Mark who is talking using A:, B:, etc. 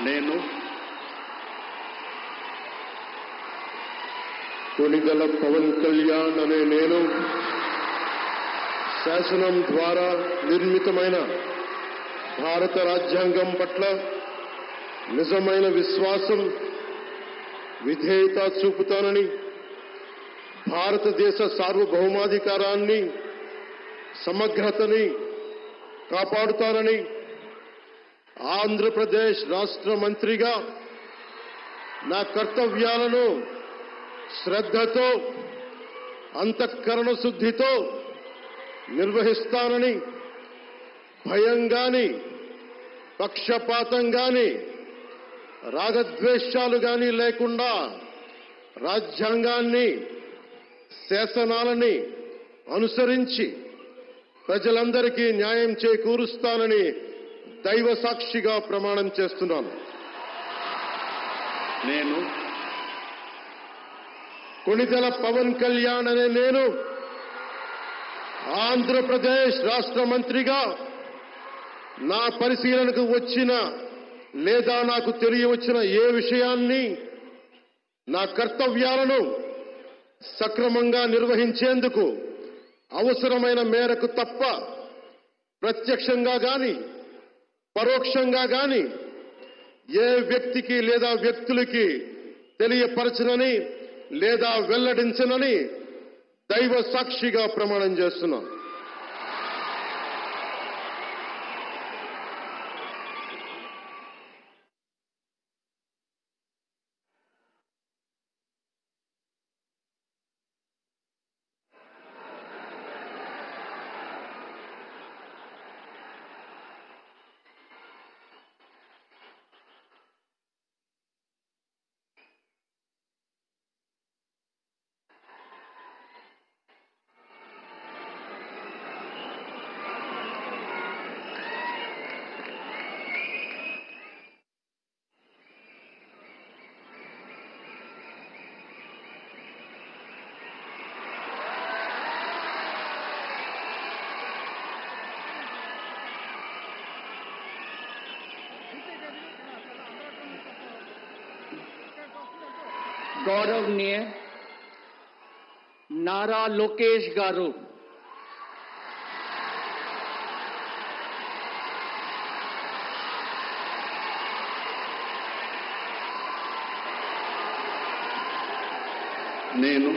A: నేను కొణిదెల పవన్ కళ్యాణ్ అనే నేను శాసనం ద్వారా నిర్మితమైన భారత రాజ్యాంగం పట్ల నిజమైన విశ్వాసం, విధేయత చూపుతానని, భారతదేశ సార్వభౌమాధికారాన్ని, సమగ్రతని కాపాడుతానని ఆంధ్రప్రదేశ్ రాష్ట్ర మంత్రిగా నా కర్తవ్యాలను శ్రద్ధతో, అంతఃకరణ శుద్ధితో నిర్వహిస్తానని, భయం గాని, పక్షపాతం గాని, రాగద్వేషాలు గాని లేకుండా రాజ్యాంగాన్ని, శాసనాలని అనుసరించి ప్రజలందరికీ న్యాయం చేకూరుస్తానని దైవ సాక్షిగా ప్రమాణం చేస్తున్నాను. నేను కొణిదెల పవన్ కళ్యాణ్ అనే నేను ఆంధ్రప్రదేశ్ రాష్ట్ర మంత్రిగా నా పరిశీలనకు వచ్చిన లేదా నాకు తెలియవచ్చిన ఏ విషయాన్ని, నా కర్తవ్యాలను సక్రమంగా నిర్వహించేందుకు అవసరమైన మేరకు తప్ప ప్రత్యక్షంగా గాని, పరోక్షంగా గాని ఏ వ్యక్తికి లేదా వ్యక్తులకి తెలియపరచనని లేదా వెల్లడించనని దైవ సాక్షిగా ప్రమాణం చేస్తున్నాను.
B: गौरवनीय नारा लोकेश गारू
A: నేను